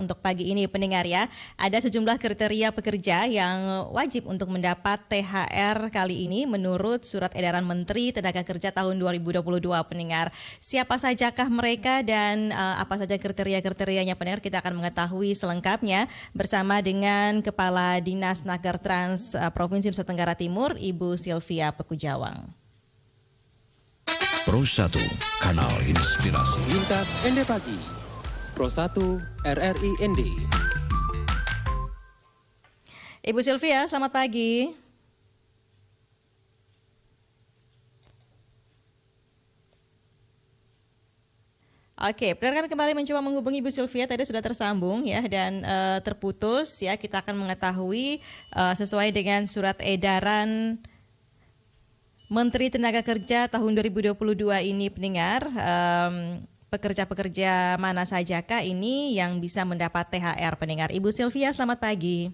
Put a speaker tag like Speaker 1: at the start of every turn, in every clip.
Speaker 1: untuk pagi ini pendengar ya. Ada sejumlah kriteria pekerja yang wajib untuk mendapat THR kali ini menurut Surat Edaran Menteri Tenaga Kerja tahun 2022 pendengar. Siapa sajakah mereka dan apa saja kriteria-kriterianya pendengar, kita akan mengetahui selengkapnya bersama dengan Kepala Dinas Nakertrans Provinsi Nusa Tenggara Timur, Ibu Sylvia Pekujawang.
Speaker 2: Pro 1, Kanal Inspirasi.
Speaker 3: Lintas ND Pagi. Pro 1 RRI ND.
Speaker 1: Ibu Sylvia, selamat pagi. Oke, benar kami kembali mencoba menghubungi Ibu Sylvia, tadi sudah tersambung ya dan terputus ya. Kita akan mengetahui sesuai dengan surat edaran Menteri Tenaga Kerja tahun 2022 ini pendengar, pekerja-pekerja mana sajakah ini yang bisa mendapat THR pendengar. Ibu Sylvia, selamat pagi.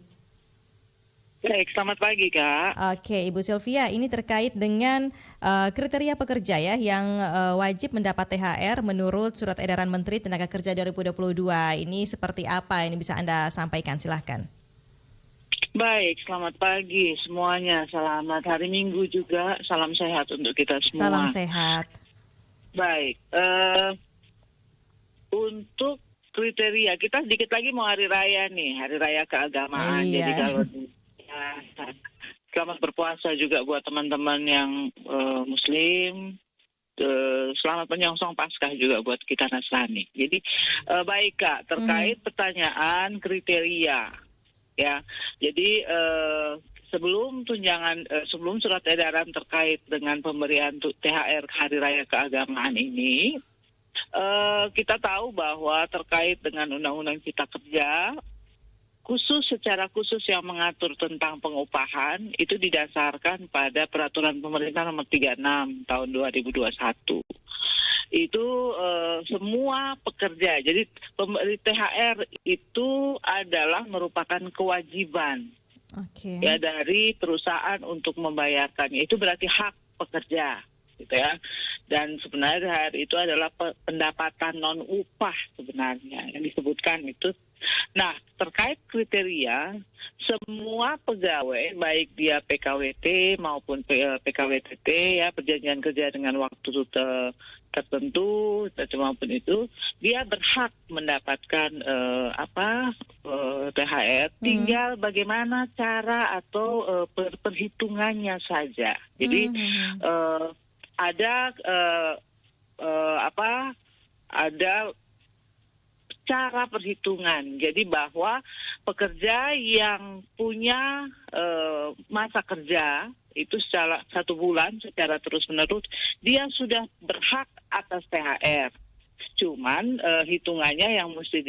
Speaker 4: Baik, selamat pagi Kak.
Speaker 1: Oke, Ibu Sylvia, ini terkait dengan kriteria pekerja ya yang wajib mendapat THR menurut Surat Edaran Menteri Tenaga Kerja 2022. Ini seperti apa? Ini bisa Anda sampaikan, silahkan.
Speaker 4: Baik, selamat pagi semuanya. Selamat hari Minggu juga. Salam sehat untuk kita semua.
Speaker 1: Salam sehat.
Speaker 4: Baik, untuk kriteria kita sedikit lagi mau hari raya nih, hari raya keagamaan.
Speaker 1: Iya.
Speaker 4: Jadi kalau selamat berpuasa juga buat teman-teman yang Muslim. Selamat menyongsong Paskah juga buat kita Nasrani. Jadi baik Kak, terkait pertanyaan kriteria. Ya, jadi sebelum sebelum surat edaran terkait dengan pemberian THR Hari Raya Keagamaan ini, kita tahu bahwa terkait dengan Undang-Undang Cipta Kerja, secara khusus yang mengatur tentang pengupahan itu didasarkan pada Peraturan Pemerintah Nomor 36 Tahun 2021. Itu semua pekerja. Jadi THR itu adalah merupakan kewajiban ya dari perusahaan untuk membayarkannya. Itu berarti hak pekerja, gitu ya. Dan sebenarnya THR itu adalah pendapatan non upah sebenarnya yang disebutkan itu. Nah, terkait kriteria, semua pegawai baik dia PKWT maupun PKWTT ya, perjanjian kerja dengan waktu tertentu maupun itu, dia berhak mendapatkan THR. Tinggal bagaimana cara atau perhitungannya saja. Jadi ada cara perhitungan. Jadi bahwa pekerja yang punya masa kerja itu secara 1 bulan secara terus-menerus, dia sudah berhak atas THR. Cuman hitungannya yang mesti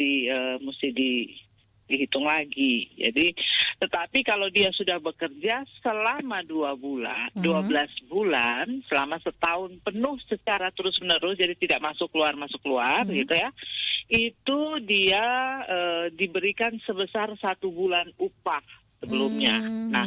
Speaker 4: dihitung lagi. Jadi, tetapi kalau dia sudah bekerja selama 12 bulan, selama setahun penuh secara terus-menerus, jadi tidak masuk keluar gitu ya, itu dia diberikan sebesar 1 bulan upah sebelumnya. Nah,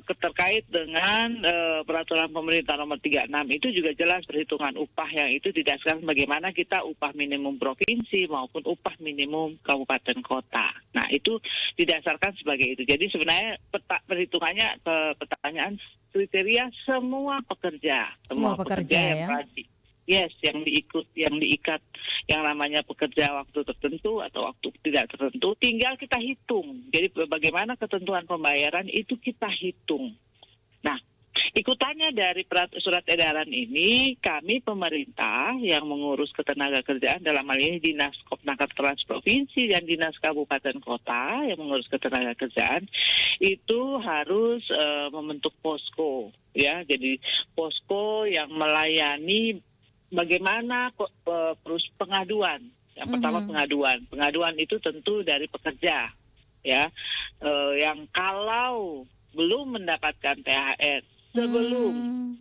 Speaker 4: terkait dengan Peraturan Pemerintah Nomor 36 itu juga jelas perhitungan upah yang itu didasarkan bagaimana kita upah minimum provinsi maupun upah minimum kabupaten kota. Nah, itu didasarkan sebagai itu. Jadi sebenarnya perhitungannya pertanyaan kriteria semua pekerja. Semua pekerja yang tadi. Yes, yang diikat yang namanya pekerja waktu tertentu atau waktu tidak tertentu, tinggal kita hitung. Jadi bagaimana ketentuan pembayaran itu kita hitung. Nah, ikutannya dari surat edaran ini, kami pemerintah yang mengurus ketenagakerjaan, dalam hal ini Dinas Nakertrans Provinsi dan Dinas Kabupaten Kota yang mengurus ketenagakerjaan, itu harus membentuk posko, ya. Jadi posko yang melayani bagaimana pengaduan. Yang pertama pengaduan itu tentu dari pekerja, ya, yang kalau belum mendapatkan THR sebelum,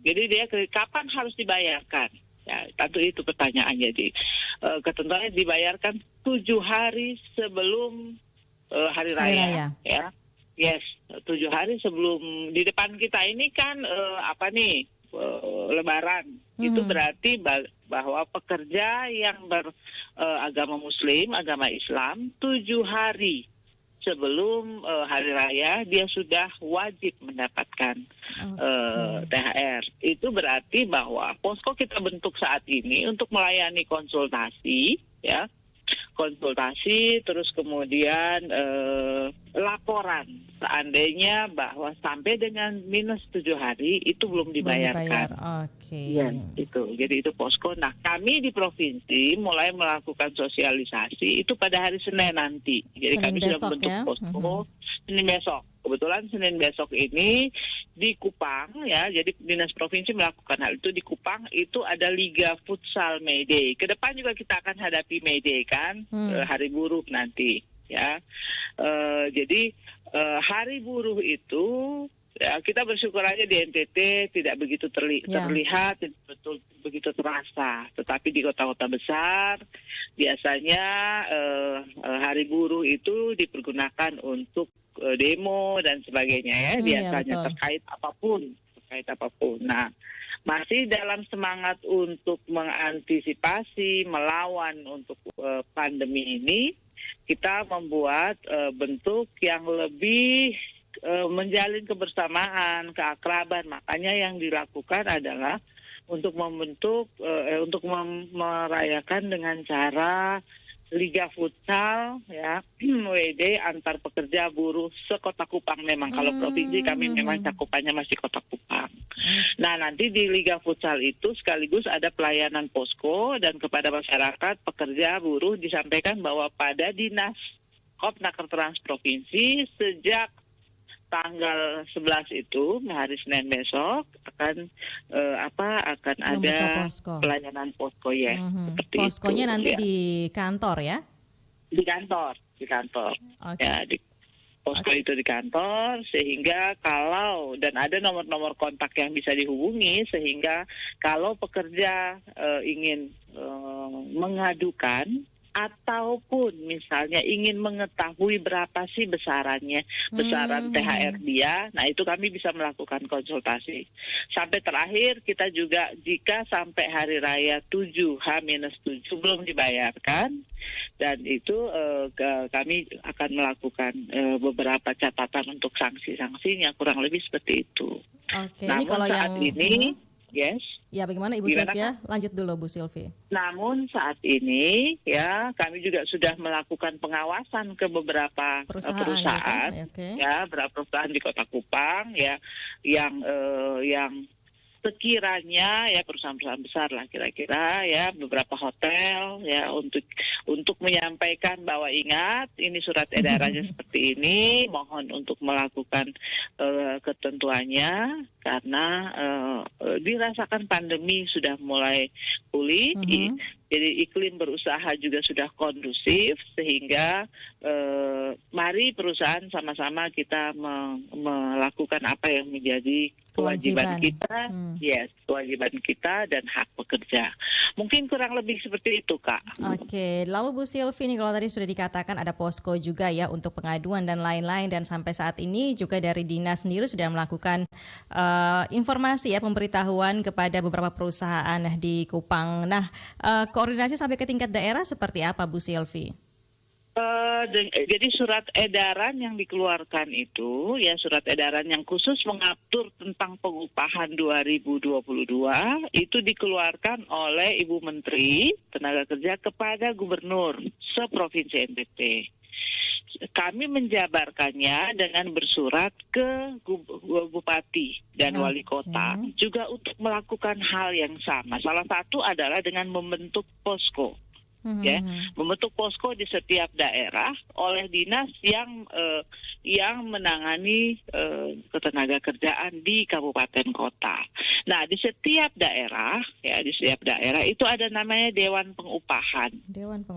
Speaker 4: jadi dia kapan harus dibayarkan? Ya, tentu itu pertanyaan. Jadi ketentuannya dibayarkan 7 hari sebelum hari raya, ya. Yes, 7 hari sebelum. Di depan kita ini kan Lebaran. Itu berarti bahwa pekerja yang beragama Muslim, agama Islam, 7 hari sebelum hari raya dia sudah wajib mendapatkan THR. Itu berarti bahwa posko kita bentuk saat ini untuk melayani konsultasi, ya, konsultasi, terus kemudian laporan seandainya bahwa sampai dengan minus 7 hari itu belum dibayarkan. Ya, itu. Jadi itu posko. Nah, kami di provinsi mulai melakukan sosialisasi itu pada hari Senin nanti. Jadi
Speaker 1: Senin
Speaker 4: kami
Speaker 1: besok,
Speaker 4: sudah membentuk
Speaker 1: ya?
Speaker 4: posko Senin besok. Kebetulan Senin besok ini di Kupang, ya, jadi dinas provinsi melakukan hal itu di Kupang. Itu ada Liga Futsal May Day. Kedepan juga kita akan hadapi May Day kan, Hari Buruh nanti, ya. Jadi Hari Buruh itu, ya, kita bersyukur aja di NTT tidak begitu terlihat, tidak betul begitu terasa. Tetapi di kota-kota besar biasanya Hari Buruh itu dipergunakan untuk demo dan sebagainya, ya, biasanya terkait apapun. Nah, masih dalam semangat untuk mengantisipasi, melawan untuk pandemi ini, kita membuat bentuk yang lebih menjalin kebersamaan, keakraban. Makanya yang dilakukan adalah untuk membentuk, untuk merayakan dengan cara Liga Futsal, ya, WD antar pekerja buruh sekota Kupang. Memang kalau provinsi kami memang cakupannya masih kota Kupang. Nah, nanti di Liga Futsal itu sekaligus ada pelayanan posko dan kepada masyarakat pekerja buruh disampaikan bahwa pada dinas Kopnaker Trans Provinsi sejak tanggal 11 itu, hari Senin besok akan ada
Speaker 1: posko.
Speaker 4: Pelayanan posko, ya. Seperti
Speaker 1: Poskonya
Speaker 4: itu,
Speaker 1: nanti
Speaker 4: ya.
Speaker 1: di kantor, ya?
Speaker 4: Di kantor.
Speaker 1: Okay.
Speaker 4: Ya, di posko itu di kantor, sehingga kalau dan ada nomor-nomor kontak yang bisa dihubungi, sehingga kalau pekerja ingin mengadukan ataupun misalnya ingin mengetahui berapa sih besaran THR dia, nah itu kami bisa melakukan konsultasi. Sampai terakhir kita juga jika sampai hari raya 7H-7 belum dibayarkan, dan itu kami akan melakukan beberapa catatan untuk sanksi-sanksinya, kurang lebih seperti itu.
Speaker 1: Oke,
Speaker 4: Namun
Speaker 1: ini kalau
Speaker 4: saat ini, yes.
Speaker 1: Ya, bagaimana Ibu Sylvia? Lanjut dulu, Bu Sylvia.
Speaker 4: Namun saat ini, ya, kami juga sudah melakukan pengawasan ke beberapa perusahaan, ya, beberapa perusahaan di Kota Kupang, ya, yang sekiranya, ya, perusahaan-perusahaan besar lah kira-kira, ya, beberapa hotel, ya, untuk menyampaikan bahwa ingat ini surat edarannya seperti ini, mohon untuk melakukan ketentuannya karena dirasakan pandemi sudah mulai pulih. Jadi iklim berusaha juga sudah kondusif, sehingga mari perusahaan sama-sama kita melakukan apa yang menjadi kewajiban kita, kewajiban kita dan hak pekerja. Mungkin kurang lebih seperti itu, Kak.
Speaker 1: Oke, lalu Bu Sylvie, ini kalau tadi sudah dikatakan ada posko juga, ya, untuk pengaduan dan lain-lain, dan sampai saat ini juga dari dinas sendiri sudah melakukan informasi, ya, pemberitahuan kepada beberapa perusahaan di Kupang. Nah, koordinasi sampai ke tingkat daerah seperti apa, Bu Sylvie?
Speaker 4: Jadi surat edaran yang dikeluarkan itu, ya, surat edaran yang khusus mengatur tentang pengupahan 2022 itu dikeluarkan oleh Ibu Menteri Tenaga Kerja kepada Gubernur seprovinsi NTT. Kami menjabarkannya dengan bersurat ke Bupati dan Wali Kota juga untuk melakukan hal yang sama. Salah satu adalah dengan membentuk posko. Ya, membentuk posko di setiap daerah oleh dinas yang menangani ketenaga kerjaan di kabupaten kota. Nah, di setiap daerah, ya, itu ada namanya Dewan Pengupahan.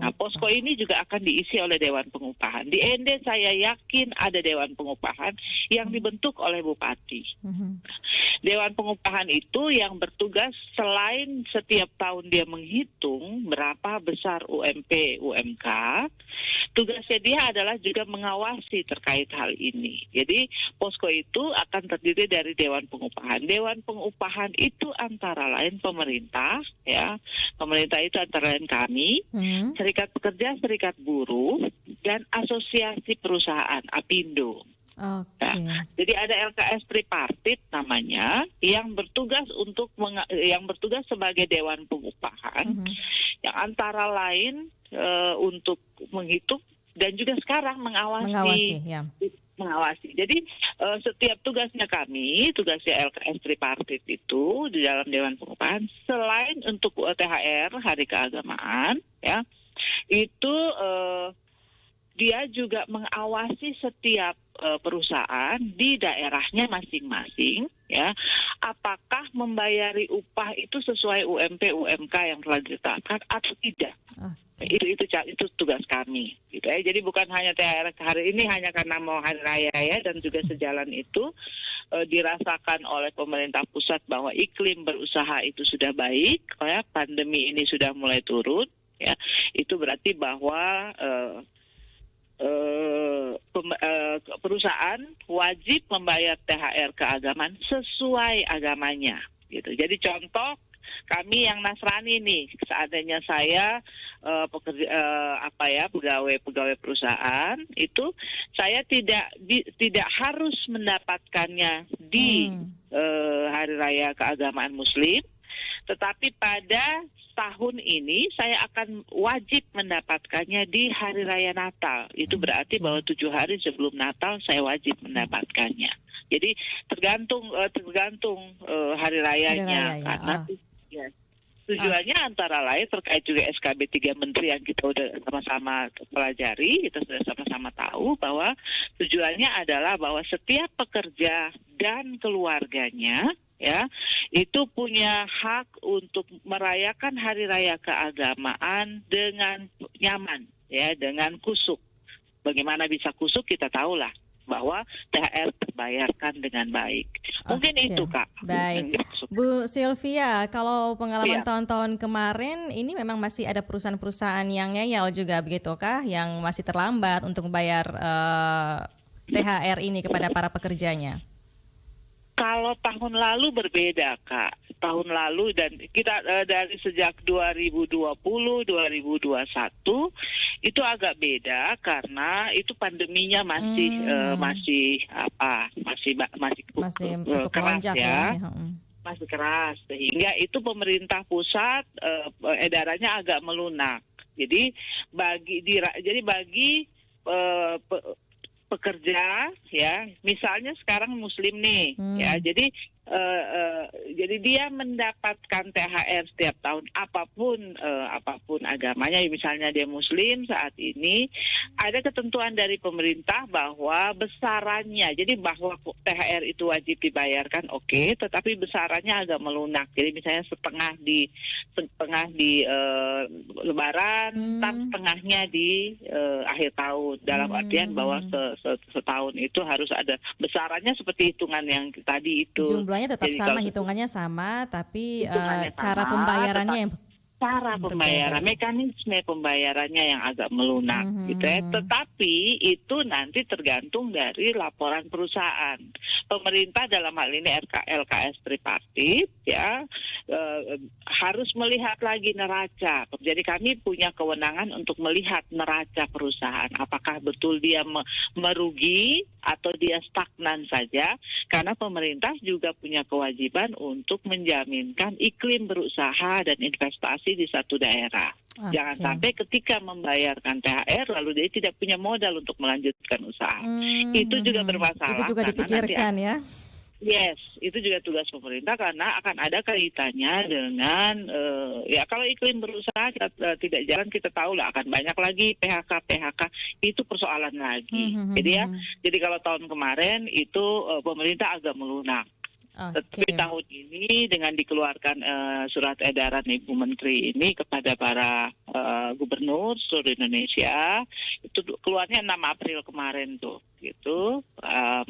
Speaker 4: Nah, posko ini juga akan diisi oleh Dewan Pengupahan. Di ND saya yakin ada Dewan Pengupahan yang dibentuk oleh Bupati. Dewan Pengupahan itu yang bertugas selain setiap tahun dia menghitung berapa besar besar UMP, UMK, tugasnya dia adalah juga mengawasi terkait hal ini. Jadi posko itu akan terdiri dari Dewan Pengupahan. Dewan Pengupahan itu antara lain pemerintah, ya. Pemerintah itu antara lain kami, Serikat Pekerja, Serikat Buruh, dan Asosiasi Perusahaan APindo.
Speaker 1: Oke.
Speaker 4: Nah, jadi ada LKS tripartit namanya yang bertugas sebagai Dewan Pengupahan yang antara lain untuk menghitung dan juga sekarang mengawasi. Mengawasi. Jadi setiap tugasnya LKS tripartit itu di dalam Dewan Pengupahan selain untuk THR Hari Keagamaan, ya, itu dia juga mengawasi setiap perusahaan di daerahnya masing-masing, ya, apakah membayari upah itu sesuai UMP UMK yang telah ditetapkan atau tidak. Itu tugas kami, gitu ya. Jadi bukan hanya THR hari ini hanya karena mau hari raya, ya, dan juga sejalan itu dirasakan oleh pemerintah pusat bahwa iklim berusaha itu sudah baik, ya, pandemi ini sudah mulai turun, ya. Itu berarti bahwa perusahaan wajib membayar THR keagamaan sesuai agamanya, gitu. Jadi contoh kami yang Nasrani nih, seandainya saya pegawai perusahaan itu saya tidak harus mendapatkannya di hari raya keagamaan Muslim, tetapi pada tahun ini saya akan wajib mendapatkannya di hari raya Natal. Itu berarti bahwa 7 hari sebelum Natal saya wajib mendapatkannya. Jadi tergantung hari rayanya, karena tujuannya antara lain terkait juga SKB 3 Menteri yang kita udah sama-sama pelajari, kita sudah sama-sama tahu bahwa tujuannya adalah bahwa setiap pekerja dan keluarganya, ya, itu punya hak untuk merayakan hari raya keagamaan dengan nyaman, ya, dengan kusuk. Bagaimana bisa kusuk kita tahulah bahwa THR terbayarkan dengan baik. Mungkin itu, Kak.
Speaker 1: Baik. Bu Sylvia, kalau pengalaman tahun-tahun kemarin ini memang masih ada perusahaan-perusahaan yang ngeyel juga, begitukah, yang masih terlambat untuk membayar THR ini kepada para pekerjanya?
Speaker 4: Kalau tahun lalu berbeda, Kak. Tahun lalu dan kita dari sejak 2020, 2021 itu agak beda karena itu pandeminya masih
Speaker 1: cukup
Speaker 4: keras,
Speaker 1: melonjak,
Speaker 4: ya. Masih keras, sehingga itu pemerintah pusat edarannya agak melunak. Jadi bagi pekerja, ya, misalnya sekarang Muslim nih, ya, jadi dia mendapatkan THR setiap tahun apapun agamanya. Misalnya dia Muslim saat ini ada ketentuan dari pemerintah bahwa besarannya, jadi bahwa THR itu wajib dibayarkan, oke, tetapi besarannya agak melunak. Jadi misalnya setengah di Lebaran, setengahnya di akhir tahun. Dalam artian bahwa setahun itu harus ada besarannya seperti hitungan yang tadi itu.
Speaker 1: Jumlahnya tetap
Speaker 4: jadi
Speaker 1: sama, hitungannya sama, tapi cara pembayarannya yang
Speaker 4: pembayaran, mekanisme pembayarannya yang agak melunak, gitu ya. Tetapi itu nanti tergantung dari laporan perusahaan. Pemerintah dalam hal ini LKS tripartit, ya, harus melihat lagi neraca. Jadi kami punya kewenangan untuk melihat neraca perusahaan, apakah betul dia merugi atau dia stagnan saja, karena pemerintah juga punya kewajiban untuk menjaminkan iklim berusaha dan investasi di satu daerah. Jangan sampai ketika membayarkan THR lalu dia tidak punya modal untuk melanjutkan usaha. Itu juga bermasalah.
Speaker 1: Itu juga dipikirkan, ya.
Speaker 4: Yes, itu juga tugas pemerintah karena akan ada kaitannya dengan ya kalau iklim berusaha tidak jalan, kita tahu lah akan banyak lagi PHK itu persoalan lagi. Jadi kalau tahun kemarin itu pemerintah agak melunak. Tapi tahun ini dengan dikeluarkan surat edaran Ibu Menteri ini kepada para gubernur seluruh Indonesia, itu keluarnya 6 April kemarin tuh, gitu.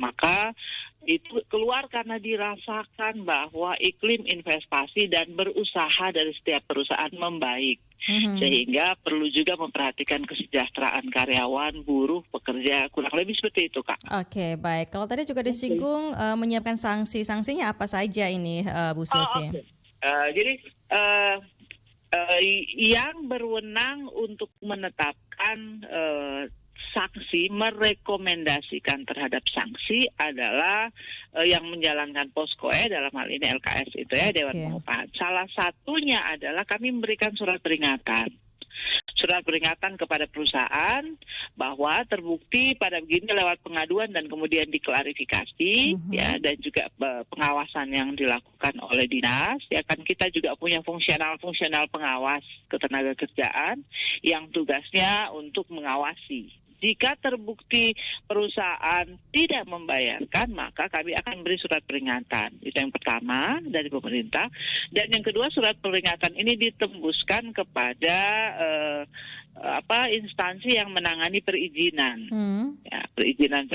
Speaker 4: Maka itu keluar karena dirasakan bahwa iklim investasi dan berusaha dari setiap perusahaan membaik. Sehingga perlu juga memperhatikan kesejahteraan karyawan, buruh, pekerja, kurang lebih seperti itu, Kak.
Speaker 1: Oke, baik. Kalau tadi juga disinggung menyiapkan sanksinya apa saja ini, Bu Sylvie?
Speaker 4: Oke. Jadi yang berwenang untuk menetapkan sanksi, merekomendasikan terhadap sanksi adalah yang menjalankan posko dalam hal ini LKS itu ya, Dewan Pengupahan. Salah satunya adalah kami memberikan surat peringatan kepada perusahaan bahwa terbukti pada begini lewat pengaduan dan kemudian diklarifikasi ya, dan juga pengawasan yang dilakukan oleh dinas ya, kan kita juga punya fungsional pengawas ketenagakerjaan yang tugasnya untuk mengawasi. Jika terbukti perusahaan tidak membayarkan, maka kami akan beri surat peringatan. Itu yang pertama dari pemerintah. Dan yang kedua, surat peringatan ini ditembuskan kepada instansi yang menangani perizinan. Ya, perizinan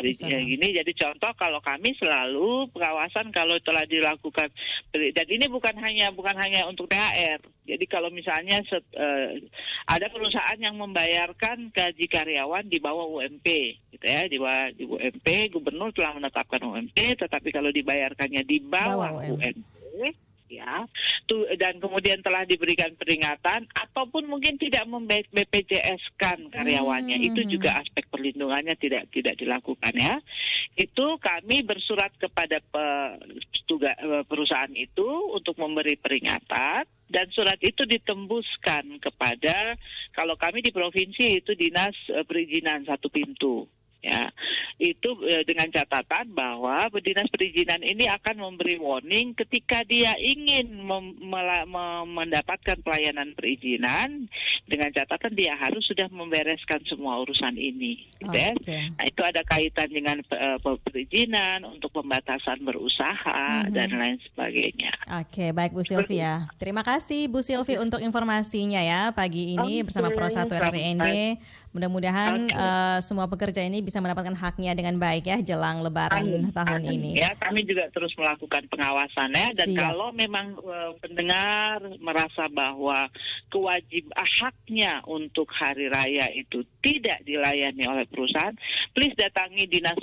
Speaker 4: gini. Jadi contoh, kalau kami selalu pengawasan kalau telah dilakukan, dan ini bukan hanya untuk THR. Jadi kalau misalnya ada perusahaan yang membayarkan gaji karyawan di bawah UMP, gitu ya, di UMP, gubernur telah menetapkan UMP, tetapi kalau dibayarkannya di bawah UMP, ya, dan kemudian telah diberikan peringatan ataupun mungkin tidak BPJS-kan karyawannya, itu juga aspek perlindungannya tidak dilakukan ya. Itu kami bersurat kepada perusahaan itu untuk memberi peringatan. Dan surat itu ditembuskan kepada, kalau kami di provinsi itu Dinas Perizinan Satu Pintu. Ya, itu dengan catatan bahwa Dinas Perizinan ini akan memberi warning ketika dia ingin mendapatkan pelayanan perizinan, dengan catatan dia harus sudah membereskan semua urusan ini. Nah, itu ada kaitan dengan perizinan untuk pembatasan berusaha dan lain sebagainya.
Speaker 1: Oke, baik Bu Sylvie ya. Terima kasih Bu Sylvie untuk informasinya ya pagi ini bersama Pro 1 RRIND. Mudah-mudahan semua pekerja ini bisa mendapatkan haknya dengan baik ya jelang Lebaran tahun ini.
Speaker 4: Ya, kami juga terus melakukan pengawasannya, dan kalau memang pendengar merasa bahwa haknya untuk hari raya itu tidak dilayani oleh perusahaan, please datangi dinas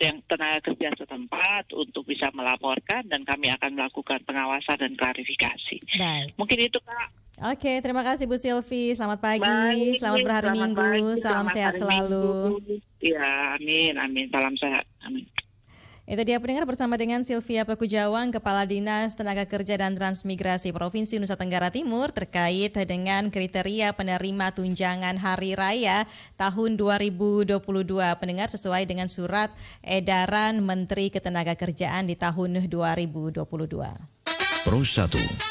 Speaker 4: yang tenaga kerja setempat untuk bisa melaporkan, dan kami akan melakukan pengawasan dan klarifikasi.
Speaker 1: Baik.
Speaker 4: Mungkin itu, Kak.
Speaker 1: Oke, terima kasih Bu Sylvie. Selamat pagi, selamat berhari Minggu, salam sehat selalu.
Speaker 4: Ya, amin. Salam sehat, amin.
Speaker 1: Itu dia pendengar, bersama dengan Sylvia Pekujawang, Kepala Dinas Tenaga Kerja dan Transmigrasi Provinsi Nusa Tenggara Timur terkait dengan kriteria penerima tunjangan Hari Raya tahun 2022. Pendengar, sesuai dengan surat edaran Menteri Ketenagakerjaan di tahun 2022.
Speaker 2: Pro 1